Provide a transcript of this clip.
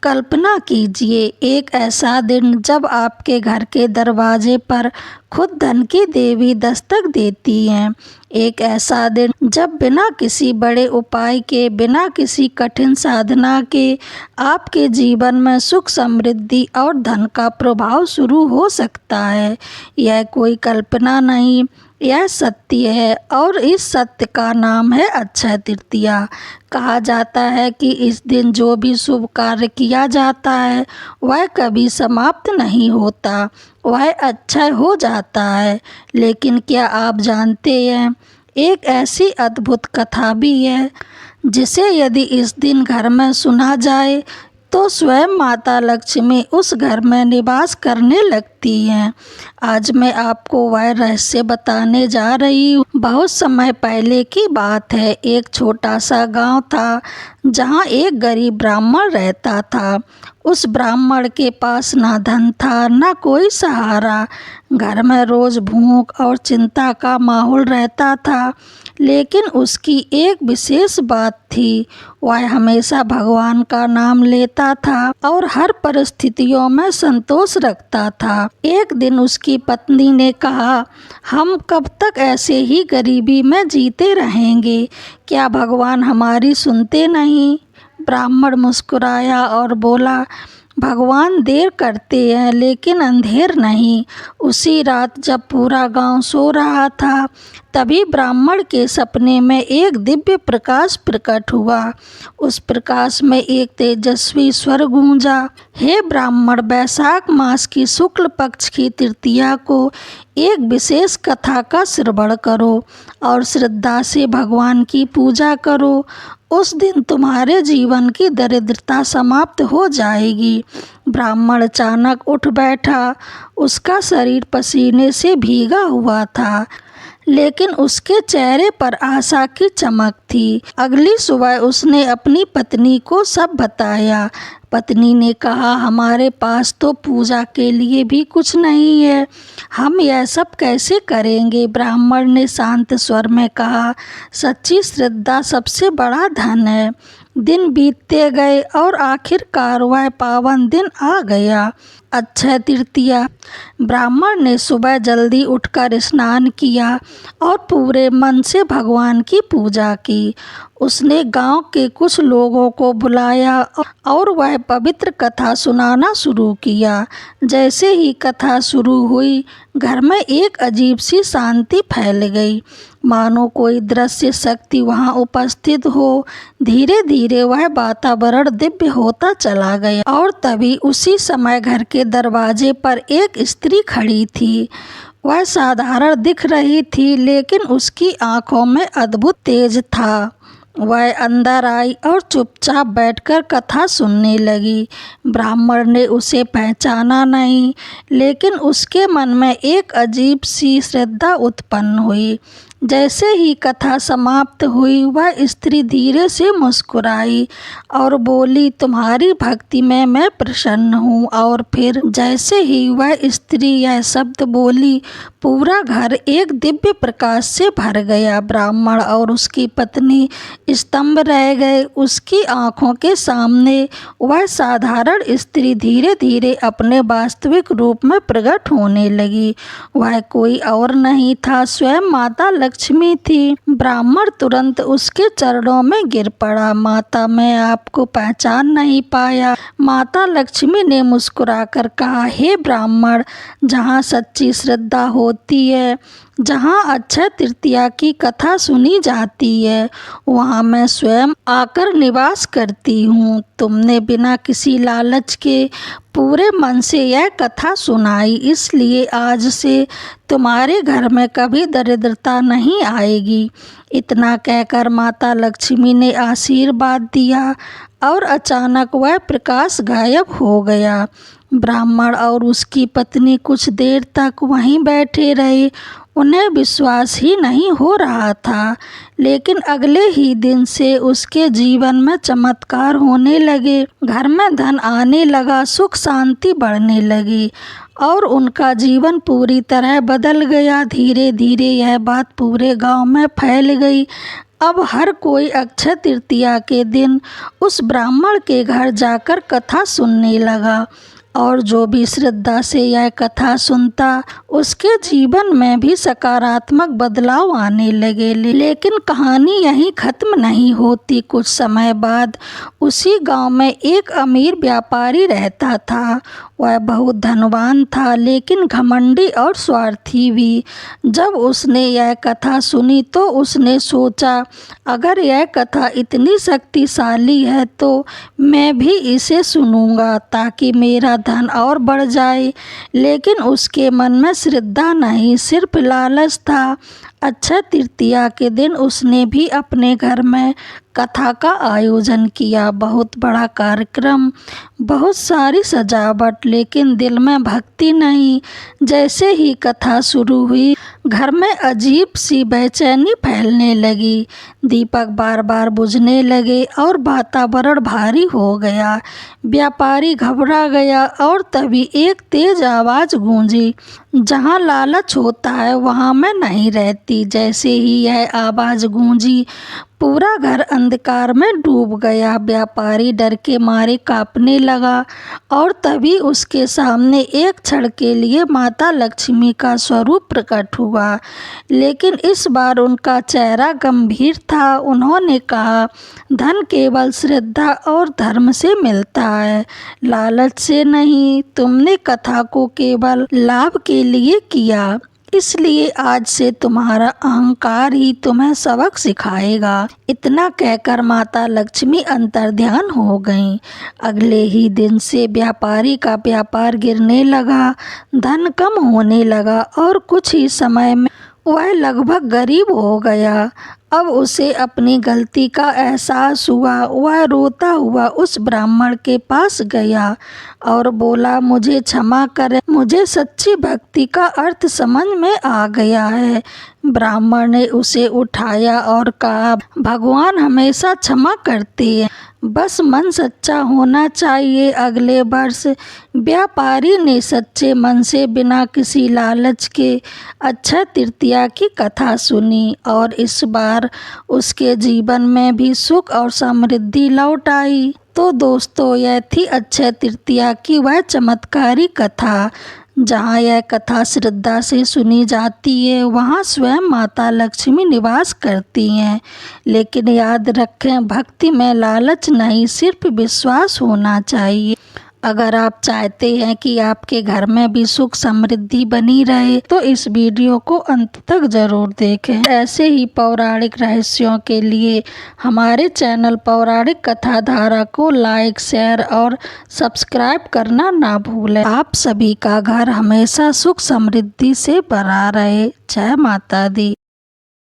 कल्पना कीजिए एक ऐसा दिन जब आपके घर के दरवाजे पर खुद धन की देवी दस्तक देती हैं। एक ऐसा दिन जब बिना किसी बड़े उपाय के, बिना किसी कठिन साधना के आपके जीवन में सुख, समृद्धि और धन का प्रभाव शुरू हो सकता है। यह कोई कल्पना नहीं, यह सत्य है और इस सत्य का नाम है अक्षय तृतीया। कहा जाता है कि इस दिन जो भी शुभ कार्य किया जाता है वह कभी समाप्त नहीं होता, वह अक्षय हो जाता है। लेकिन क्या आप जानते हैं, एक ऐसी अद्भुत कथा भी है जिसे यदि इस दिन घर में सुना जाए तो स्वयं माता लक्ष्मी उस घर में निवास करने लगती हैं। आज मैं आपको वह रहस्य बताने जा रही हूँ। बहुत समय पहले की बात है। एक छोटा सा गांव था जहाँ एक गरीब ब्राह्मण रहता था। उस ब्राह्मण के पास ना धन था, ना कोई सहारा। घर में रोज भूख और चिंता का माहौल रहता था। लेकिन उसकी एक विशेष बात थी, वह हमेशा भगवान का नाम लेता था और हर परिस्थितियों में संतोष रखता था। एक दिन उसकी पत्नी ने कहा, हम कब तक ऐसे ही गरीबी में जीते रहेंगे? क्या भगवान हमारी सुनते नहीं? ब्राह्मण मुस्कुराया और बोला, भगवान देर करते हैं लेकिन अंधेर नहीं। उसी रात जब पूरा गांव सो रहा था तभी ब्राह्मण के सपने में एक दिव्य प्रकाश प्रकट हुआ। उस प्रकाश में एक तेजस्वी स्वर गूंजा, हे ब्राह्मण, वैशाख मास की शुक्ल पक्ष की तृतीया को एक विशेष कथा का श्रवण करो और श्रद्धा से भगवान की पूजा करो। उस दिन तुम्हारे जीवन की दरिद्रता समाप्त हो जाएगी। ब्राह्मण अचानक उठ बैठा। उसका शरीर पसीने से भीगा हुआ था, लेकिन उसके चेहरे पर आशा की चमक थी। अगली सुबह उसने अपनी पत्नी को सब बताया। पत्नी ने कहा, हमारे पास तो पूजा के लिए भी कुछ नहीं है, हम यह सब कैसे करेंगे? ब्राह्मण ने शांत स्वर में कहा, सच्ची श्रद्धा सबसे बड़ा धन है। दिन बीतते गए और आखिरकार वह पावन दिन आ गया, अक्षय तृतीया। ब्राह्मण ने सुबह जल्दी उठकर स्नान किया और पूरे मन से भगवान की पूजा की। उसने गांव के कुछ लोगों को बुलाया और वह पवित्र कथा सुनाना शुरू किया। जैसे ही कथा शुरू हुई, घर में एक अजीब सी शांति फैल गई, मानो कोई दृश्य शक्ति वहां उपस्थित हो। धीरे धीरे वह वातावरण दिव्य होता चला गया और तभी उसी समय घर के दरवाजे पर एक स्त्री खड़ी थी। वह साधारण दिख रही थी, लेकिन उसकी आंखों में अद्भुत तेज था। वह अंदर आई और चुपचाप बैठकर कथा सुनने लगी। ब्राह्मण ने उसे पहचाना नहीं, लेकिन उसके मन में एक अजीब सी श्रद्धा उत्पन्न हुई। जैसे ही कथा समाप्त हुई, वह स्त्री धीरे से मुस्कुराई और बोली, तुम्हारी भक्ति में मैं प्रसन्न हूँ। और फिर जैसे ही वह स्त्री यह शब्द बोली, पूरा घर एक दिव्य प्रकाश से भर गया। ब्राह्मण और उसकी पत्नी स्तंभ रह गए। उसकी आंखों के सामने वह साधारण स्त्री धीरे धीरे अपने वास्तविक रूप में प्रकट होने लगी। वह कोई और नहीं था, स्वयं माता लक्ष्मी थी। ब्राह्मण तुरंत उसके चरणों में गिर पड़ा। माता, मैं आपको पहचान नहीं पाया। माता लक्ष्मी ने मुस्कुराकर कहा, हे ब्राह्मण, जहाँ सच्ची श्रद्धा होती है, जहाँ अक्षय तृतीया की कथा सुनी जाती है, वहाँ मैं स्वयं आकर निवास करती हूँ। तुमने बिना किसी लालच के पूरे मन से यह कथा सुनाई, इसलिए आज से तुम्हारे घर में कभी दरिद्रता नहीं आएगी। इतना कहकर माता लक्ष्मी ने आशीर्वाद दिया और अचानक वह प्रकाश गायब हो गया। ब्राह्मण और उसकी पत्नी कुछ देर तक वहीं बैठे रहे। उन्हें विश्वास ही नहीं हो रहा था, लेकिन अगले ही दिन से उसके जीवन में चमत्कार होने लगे। घर में धन आने लगा, सुख शांति बढ़ने लगी और उनका जीवन पूरी तरह बदल गया। धीरे धीरे यह बात पूरे गांव में फैल गई अब हर कोई अक्षय तृतीया के दिन उस ब्राह्मण के घर जाकर कथा सुनने लगा और जो भी श्रद्धा से यह कथा सुनता उसके जीवन में भी सकारात्मक बदलाव आने लगे। लेकिन कहानी यहीं खत्म नहीं होती। कुछ समय बाद उसी गांव में एक अमीर व्यापारी रहता था। वह बहुत धनवान था लेकिन घमंडी और स्वार्थी भी। जब उसने यह कथा सुनी तो उसने सोचा, अगर यह कथा इतनी शक्तिशाली है तो मैं भी इसे सुनूंगा ताकि मेरा धन और बढ़ जाए। लेकिन उसके मन में श्रद्धा नहीं, सिर्फ लालच था। अक्षय तृतीया के दिन उसने भी अपने घर में कथा का आयोजन किया। बहुत बड़ा कार्यक्रम, बहुत सारी सजावट, लेकिन दिल में भक्ति नहीं। जैसे ही कथा शुरू हुई घर में अजीब सी बेचैनी फैलने लगी। दीपक बार बार बुझने लगे और वातावरण भारी हो गया। व्यापारी घबरा गया और तभी एक तेज आवाज़ गूंजी, जहाँ लालच होता है वहाँ मैं नहीं रहती। जैसे ही यह आवाज़ गूंजी पूरा घर अंधकार में डूब गया। व्यापारी डर के मारे कांपने लगा और तभी उसके सामने एक क्षण के लिए माता लक्ष्मी का स्वरूप प्रकट हुआ। लेकिन इस बार उनका चेहरा गंभीर था। उन्होंने कहा, धन केवल श्रद्धा और धर्म से मिलता है, लालच से नहीं। तुमने कथा को केवल लाभ के लिए किया, इसलिए आज से तुम्हारा अहंकार ही तुम्हें सबक सिखाएगा। इतना कहकर माता लक्ष्मी अंतर्ध्यान हो गईं। अगले ही दिन से व्यापारी का व्यापार गिरने लगा, धन कम होने लगा और कुछ ही समय में वह लगभग गरीब हो गया। अब उसे अपनी गलती का एहसास हुआ। वह रोता हुआ उस ब्राह्मण के पास गया और बोला, मुझे क्षमा करें, मुझे सच्ची भक्ति का अर्थ समझ में आ गया है। ब्राह्मण ने उसे उठाया और कहा, भगवान हमेशा क्षमा करते हैं, बस मन सच्चा होना चाहिए। अगले वर्ष व्यापारी ने सच्चे मन से बिना किसी लालच के अक्षय तृतीया की कथा सुनी और इस बार उसके जीवन में भी सुख और समृद्धि लौट आई। तो दोस्तों, यह थी अक्षय तृतीया की वह चमत्कारी कथा। जहाँ यह कथा श्रद्धा से सुनी जाती है वहाँ स्वयं माता लक्ष्मी निवास करती हैं। लेकिन याद रखें, भक्ति में लालच नहीं, सिर्फ विश्वास होना चाहिए। अगर आप चाहते हैं कि आपके घर में भी सुख समृद्धि बनी रहे तो इस वीडियो को अंत तक ज़रूर देखें। ऐसे ही पौराणिक रहस्यों के लिए हमारे चैनल पौराणिक कथा धारा को लाइक, शेयर और सब्सक्राइब करना ना भूलें। आप सभी का घर हमेशा सुख समृद्धि से भरा रहे। जय माता दी।